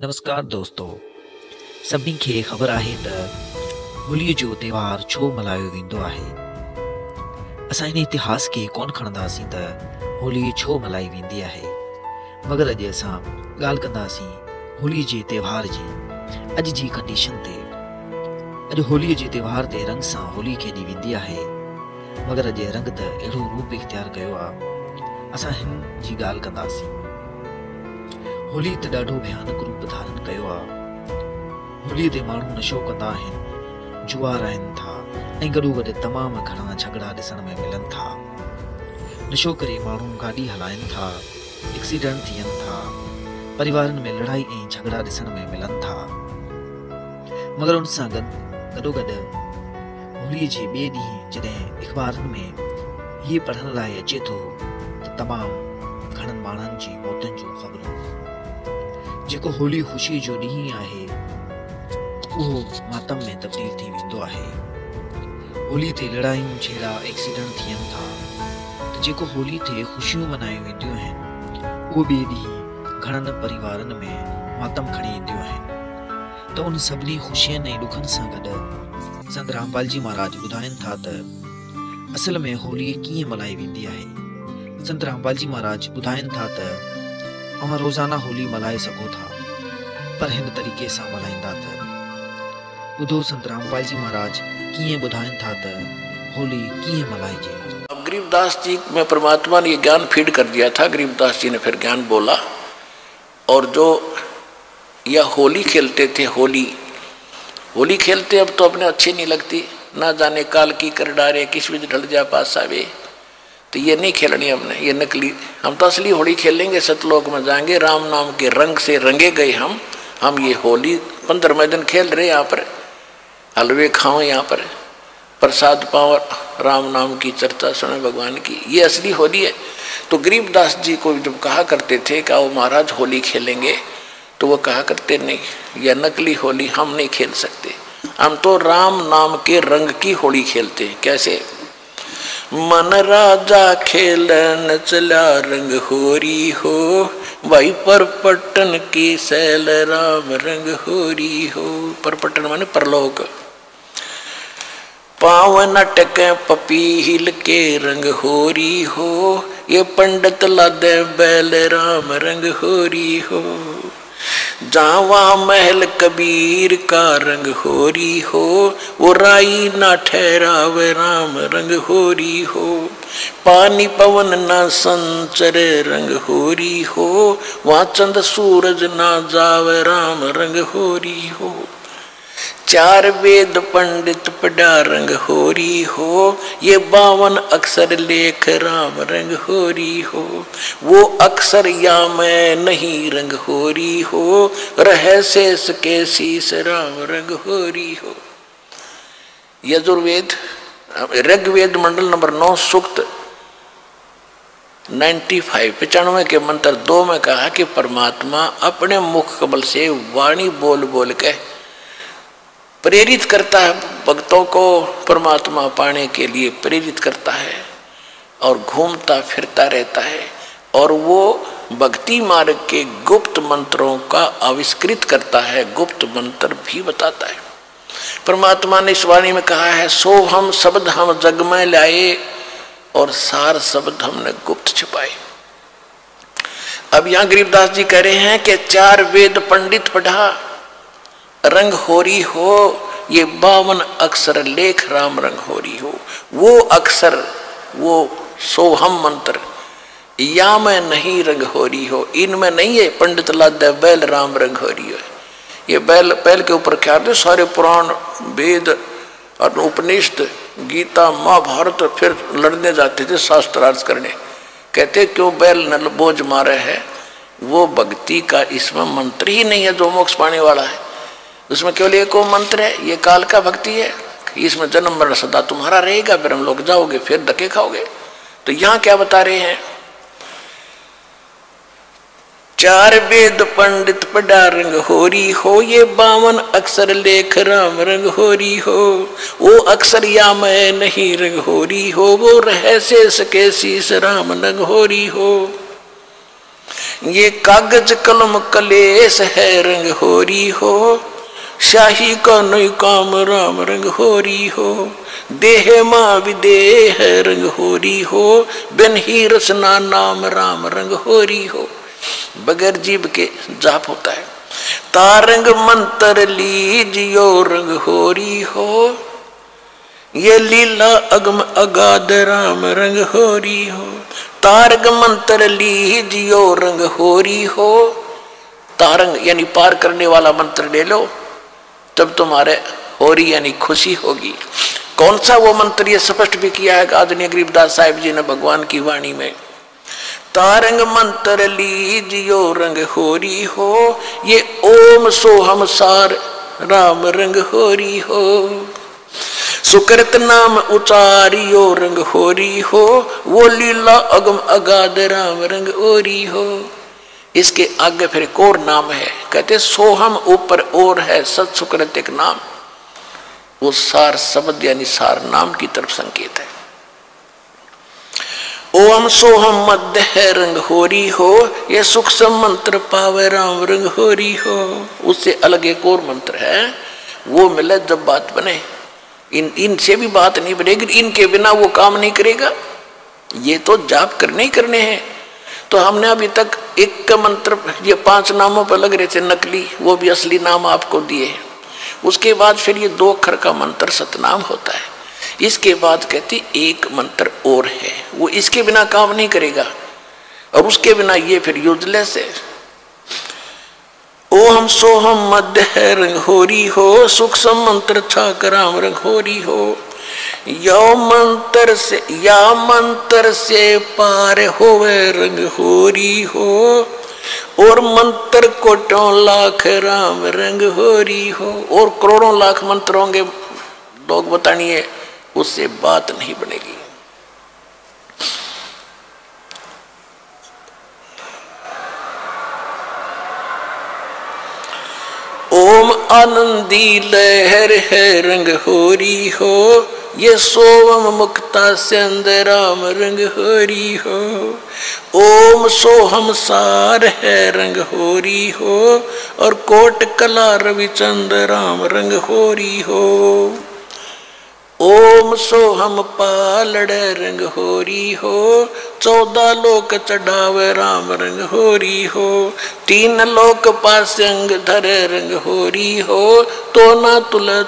नमस्कार दोस्तों, सभिनी खे ख़बर आहे त होलीअ जो त्योहार छो मल्हायो वेंदो आहे। असां इन इतिहास खे कोन खणंदासीं त होली छो मल्हाई वेंदी आहे, मगर अॼु असां ॻाल्हि कंदासीं होलीअ जे त्योहार जी अॼु जी कंडीशन ते। अॼु होलीअ जे त्योहार ते रंग सां होली खेॾी वेंदी आहे, मगर अॼु रंग त अहिड़ो रूप इख्तियार कयो आहे। असां हिन जी ॻाल्हि कंदासीं। होली त ॾाढो भयानक रूप धारण कयो आहे। होलीअ ते माण्हू नशो कंदा आहिनि, जुआ रहनि था ऐं गॾोगॾु तमामु घणा झगड़ा ॾिसण में मिलनि था। नशो करे माण्हू गाॾी हलाइनि था, एक्सीडेंट थियनि था, परिवारनि में लड़ाई ऐं झगड़ा ॾिसण में मिलनि था। मगर उन सां गॾोगॾु होलीअ जे ॿिए ॾींहुं जॾहिं अख़बारनि में हीअ पढ़ण लाइ अचे थो त तमामु घणनि माण्हुनि जी मौतुनि जूं ख़बरूं। जेको होली ख़ुशी जो ॾींहुं आहे उहो मातम में तब्दील थी वेंदो आहे। होली ते लड़ायूं छेड़ा एक्सीडेंट थियनि था त जेको होली ते ख़ुशियूं मल्हायूं वेंदियूं आहिनि उहो ॿिए ॾींहुं घणनि परिवारनि में मातम खणी ईंदियूं आहिनि। त उन सभिनी ख़ुशियुनि ऐं ॾुखनि सां गॾु संत रामपाल जी महाराज ॿुधाइनि था त असल में होली कीअं मल्हाई वेंदी आहे। संत रामपाल जी महाराज ॿुधाइनि था त अवां रोज़ाना होली मल्हाए सघो था, पर हिन तरीक़े सां मल्हाईंदा त। ॿुधो संत रामपाल जी महाराज कीअं ॿुधाइनि था त होली कीअं मल्हाइजे। अब गरीबदास जी में परमात्मा ने ये ज्ञान फीड कर दिया था। गरीबदास जी ने फिर ज्ञान बोला, और जो यह होली खेलते थे, होली खेलते अब तो अपने अच्छी नहीं लगती, ना जाने काल की कर डारे किस विध ढल जा पास आवे। तो ये नहीं खेलनी हमने, ये नकली। हम तो असली होली खेलेंगे, सतलोक में जाएंगे, राम नाम के रंग से रंगे गए हम ये होली 15वें दिन खेल रहे। यहाँ पर हलवे खाओ, यहाँ पर प्रसाद पाओ, राम नाम की चर्चा सुने भगवान की, ये असली होली है। तो गरीबदास जी को जब कहा करते थे कि आओ महाराज होली खेलेंगे, तो वो कहा करते नहीं, यह नकली होली हम नहीं खेल सकते, हम तो राम नाम के रंग की होली खेलते हैं। कैसे? मन राजा खेलन चला रंग होरी हो, भाई परपटन की सैल राम रंग होरी हो। परपटन माने परलोक। पावन अटक पपीहिल के रंग होरी हो, ये पंडित लादे बैल राम रंग होरी हो। जावा महल कबीर का रंग होरी हो, वो राई ना ठहरावे राम रंग होरी हो। पानी पवन ना संचर रंग होरी हो, वहाँ चंद सूरज ना जावे राम रंग होरी हो। चार वेद पंडित पढ़ा रंग होरी हो, ये 52 अक्षर लेख राम रंग होरी हो। वो अक्षर या मैं नहीं रंग होरी हो, रह शेष के शीस राम रंग होरी हो। यजुर्वेद ऋग्वेद मंडल नंबर 9 सूक्त 95 के मंत्र 2 में कहा कि परमात्मा अपने मुख कमल से वाणी बोल बोल के प्रेरित करता है भक्तों को, परमात्मा पाने के लिए प्रेरित करता है और घूमता फिरता रहता है, और वो भक्ति मार्ग के गुप्त मंत्रों का आविष्कृत करता है, गुप्त मंत्र भी बताता है। परमात्मा ने इस वाणी में कहा है, सो हम शब्द हम जग में लाए और सार शब्द हमने गुप्त छिपाए। अब यहाँ गरीबदास जी कह रहे हैं कि 4 वेद पंडित पढ़ा रंग होरी हो, ये 52 अक्षर लेख राम रंग होरी हो। वो अक्षर, वो सोहम मंत्र, या मैं नहीं रंग होरी हो, इनमें नहीं है पंडित लादे बैल राम रंग होरी हो। ये बैल के ऊपर क्या थे? सारे पुराण वेद और उपनिषद गीता महाभारत फिर लड़ने जाते थे, शास्त्रार्थ करने। कहते क्यों बैल नल बोझ मारे है? वो भक्ति का इसमें मंत्र ही नहीं है जो मोक्ष पाने वाला है। उसमें केवल एक मंत्र है, ये काल का भक्ति है, इसमें जन्म मरण सदा तुम्हारा रहेगा, फिर हम लोग जाओगे, फिर धक्के खाओगे। तो यहाँ क्या बता रहे हैं? 4 वेद पंडित पढ़ा रंग होरी हो, ये 52 अक्षर लेख राम रंग होरी हो। वो अक्षर या मैं नहीं रंग होरी हो, वो रह शेष के शीस राम रंग होरी हो। ये कागज कलम कलेस है रंग होरी हो, शाही का नई काम राम रंग होरी हो, देह माँ विदेह रंग होरी हो, बिन ही रसना नाम राम रंग होरी हो। बगैर जीव के जाप होता है। तारंग मंत्र लीजियो रंग होरी हो, ये लीला अगम अगाध राम रंग होरी हो। तारंग मंत्र लीजियो रंग होरी हो, तारंग यानी पार करने वाला मंत्र ले लो, तब तुम्हारे होरी यानी खुशी होगी। कौन सा वो मंत्र, ये स्पष्ट भी किया है आदरणीय गरीबदास साहिब जी ने भगवान की वाणी में। तारंग मंत्र लीजियो रंग होरी हो, ये ओम सोहम सार राम रंग होरी हो। सुकृत नाम उचारियो रंग होरी हो, वो लीला अगम अगाध राम रंग होरी हो। इसके आगे फिर एक और नाम है, कहते सोहम ऊपर और है सत सुकृत एक नाम, वो सार शब्द यानी सार नाम की तरफ संकेत है। ओम सोहम मध्य है रंग होरी हो, ये सूक्ष्म मंत्र पावे राम रंग होरी हो। उससे अलग एक और मंत्र है, वो मिले जब बात बने। इनसे भी बात नहीं बनेगी, इनके बिना वो काम नहीं करेगा। ये तो जाप करने ही करने हैं। तो हमने अभी तक एक का मंत्र, ये 5 नामों पर लग रहे थे नकली, वो भी असली नाम आपको दिए। उसके बाद फिर ये 2 अक्षर का मंत्र सतनाम होता है। इसके बाद कहती एक मंत्र और है, वो इसके बिना काम नहीं करेगा, और उसके बिना ये फिर यूजलेस है। ओम सोहम मध्य है रंग होरी हो, सूक्ष्म मंत्र छाक राम रंग होरी हो। या मंत्र से पार होवे रंग होरी हो, और मंत्र कोटों लाख राम रंग होरी हो। और करोड़ों लाख मंत्र होंगे, लोग बतानिए, उससे बात नहीं बनेगी। ओम आनंदी लहर है रंग होरी हो, ये सोवम मुक्ता सिंध राम रंग होरी हो। ओम सोहम सार है रंग होरी हो, और कोट कला रविचंद राम रंग होरी हो। ओम सोहम पालड़ रंग होरी हो, 14 लोक चढ़ावे राम रंग होरी हो। 3 लोक पासंग धरे रंग होरी हो, तो ना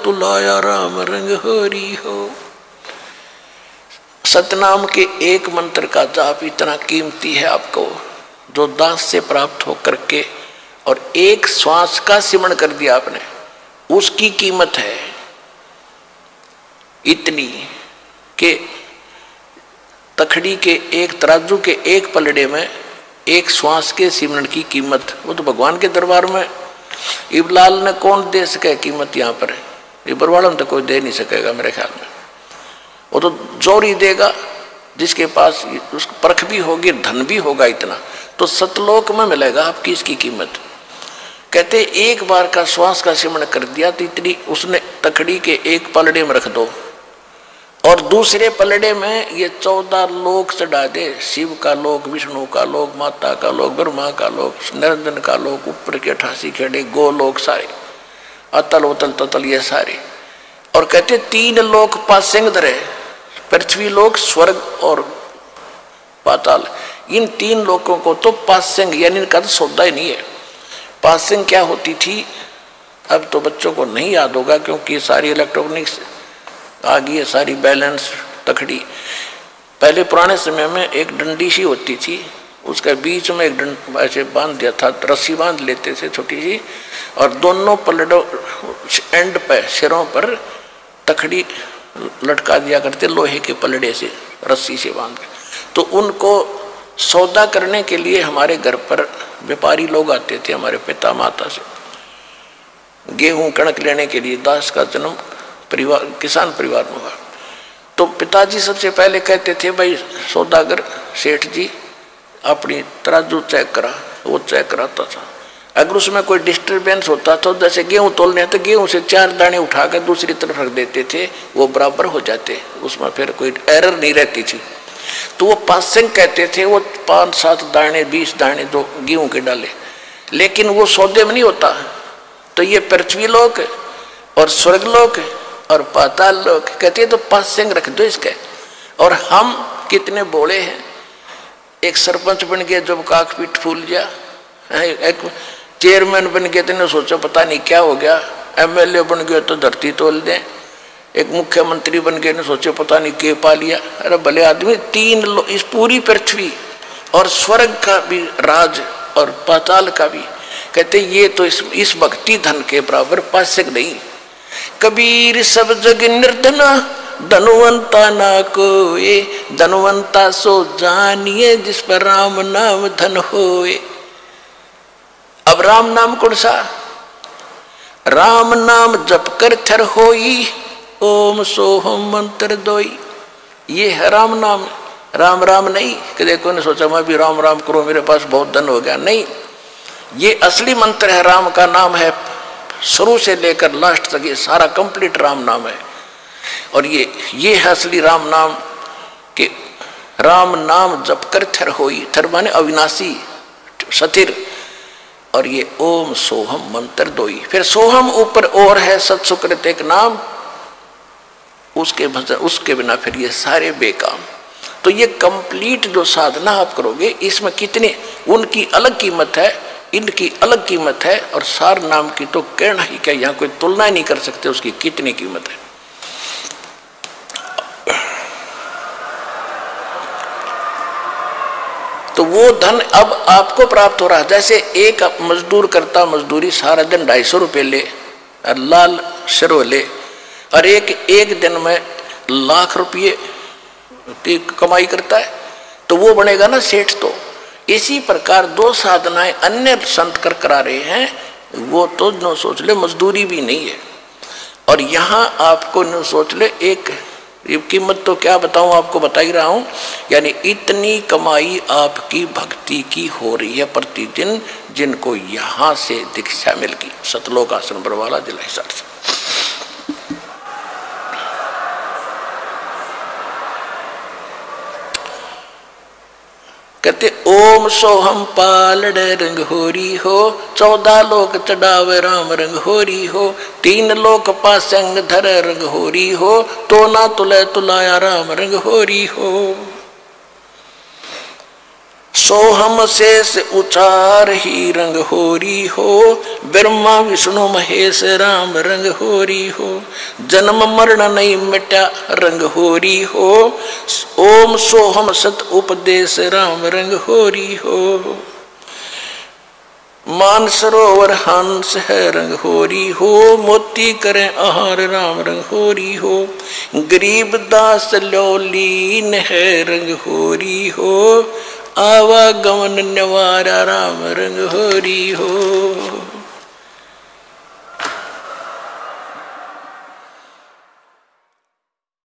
तुलाया राम रंग होरी हो। सतनाम के एक मंत्र का जाप इतना कीमती है आपको, जो दास से प्राप्त हो करके और एक श्वास का सिमरण कर दिया आपने, उसकी कीमत है इतनी कि तखड़ी के एक तराजू के एक पलड़े में एक श्वास के सिमरण की कीमत, वो तो भगवान के दरबार में इबलाल ने कौन दे सके कीमत। यहाँ पर इबर वालों तो कोई दे नहीं सकेगा मेरे ख्याल में, वो तो जोरी देगा जिसके पास उसको परख भी होगी, धन भी होगा इतना, तो सतलोक में मिलेगा आपकी इसकी कीमत। कहते एक बार का श्वास का सिमरण कर दिया तो इतनी उसने तखड़ी के एक पलड़े में रख दो, और दूसरे पलड़े में ये 14 लोक चढ़ा दे। शिव का लोक, विष्णु का लोक, माता का लोक, ब्रह्मा का लोक, निरंजन का लोक, ऊपर के 88 खेड़े गोलोक सारे, अतल उतल ततल ये सारे। और कहते 3 लोक पासेंग धरे, पृथ्वी लोक, स्वर्ग और पाताल। इन 3 लोकों को तो पासेंग यानी इनका तो सौदा ही नहीं है। पासेंग क्या होती थी अब तो बच्चों को नहीं याद होगा, क्योंकि सारी इलेक्ट्रॉनिक्स आ गई है, सारी बैलेंस तखड़ी। पहले पुराने समय में एक डंडी सी होती थी, उसका बीच में एक ऐसे बांध दिया था, रस्सी बांध लेते थे छोटी सी, और दोनों पलड़ों एंड पे सिरों पर तखड़ी लटका दिया करते लोहे के पलड़े से, रस्सी से बांध के। तो उनको सौदा करने के लिए हमारे घर पर व्यापारी लोग आते थे, हमारे पिता माता से गेहूं कणक लेने के लिए। दास का जन्म परिवार किसान परिवार में हुआ, तो पिताजी सबसे पहले कहते थे, भाई सौदागर सेठ जी अपनी तराजू चेक करा। वो चेक कराता था, अगर उसमें कोई डिस्टर्बेंस होता तो जैसे गेहूं तोलने तो गेहूं से 4 दाने उठाकर दूसरी तरफ रख देते थे, वो बराबर हो जाते, उसमें फिर कोई एरर नहीं रहती थी। तो वो पासेंग कहते थे, वो 5-7 दाने 20 दाने दो गेहूं के डाले, लेकिन वो सौदे में नहीं होता। तो ये पृथ्वी लोक और स्वर्ग लोक और पाताल लोक कहते हैं, तो पासेंग रख दो इसके। और हम कितने बोले हैं, एक सरपंच बन गया जब काक पीठ फूल गया, एक चेयरमैन बन गया तो सोचा पता नहीं क्या हो गया, एमएलए बन गया तो धरती तोल दें, एक मुख्यमंत्री बन गए ने सोचे पता नहीं क्या पा लिया। अरे भले आदमी, 3 इस पूरी पृथ्वी और स्वर्ग का भी राज और पाताल का भी, कहते ये तो इस भक्ति धन के बराबर पासक नहीं। कबीर सब जग निर्धना धनवंता ना कोए, धनवंता सो जानिए जिस पर राम नाम धन होए। अब राम नाम कौन सा? राम नाम जप कर थर होई, ओम सोहम मंत्र दोई। ये है राम नाम, राम राम नहीं कि देखो ने सोचा मैं भी राम राम करूं मेरे पास बहुत धन हो गया, नहीं। ये असली मंत्र है, राम का नाम है, शुरू से लेकर लास्ट तक ये सारा कंप्लीट राम नाम है। और ये है असली राम नाम कि राम नाम जप कर थर होई, थर माने अविनाशी स्थिर, और ये ओम सोहम मंत्र दोई। फिर सोहम ऊपर और है सत्सुकृत एक नाम, उसके भजन, उसके बिना फिर ये सारे बेकाम। तो ये कंप्लीट जो साधना आप करोगे, इसमें कितने उनकी अलग कीमत है, इनकी अलग कीमत है, और सार नाम की तो कहना ही क्या, यहाँ कोई तुलना ही नहीं कर सकते उसकी कितनी कीमत है। तो वो धन अब आपको प्राप्त हो रहा है। जैसे एक मजदूर करता मजदूरी सारा दिन 250 रुपये ले और लाल शरो ले, और एक दिन में लाख रुपये की कमाई करता है, तो वो बनेगा ना सेठ। तो इसी प्रकार 2 साधनाएं अन्य संत कर करा रहे हैं, वो तो न सोच ले मजदूरी भी नहीं है। और यहाँ आपको न सोच ले, एक कीमत तो क्या बताऊं, आपको बता ही रहा हूं, यानी इतनी कमाई आपकी भक्ति की हो रही है प्रतिदिन, जिनको यहां से दीक्षा मिल गई सतलोक आश्रम बरवाला जिला हिसार से। कहते ओम सोहम पालड़ रंग होरी हो, 14 लोक चढ़ावे राम रंग होरी हो, 3 लोक पासंग धर रंग होरी हो, तो ना तुले तुलाया राम रंग होरी हो। सोहम शेष उचार ही रंग होरी हो, ब्रह्मा विष्णु महेश राम रंग होरी हो, जन्म मरण नहीं मिटा रंग होरी हो, ओम सोहम सत उपदेश राम रंग होरी हो। मानसरोवर हंस है रंग होरी हो, मोती करें आहार राम रंग होरी हो, गरीब दास लोलीन है रंग होरी हो, आवागमन निवारा राम रंग होरी हो।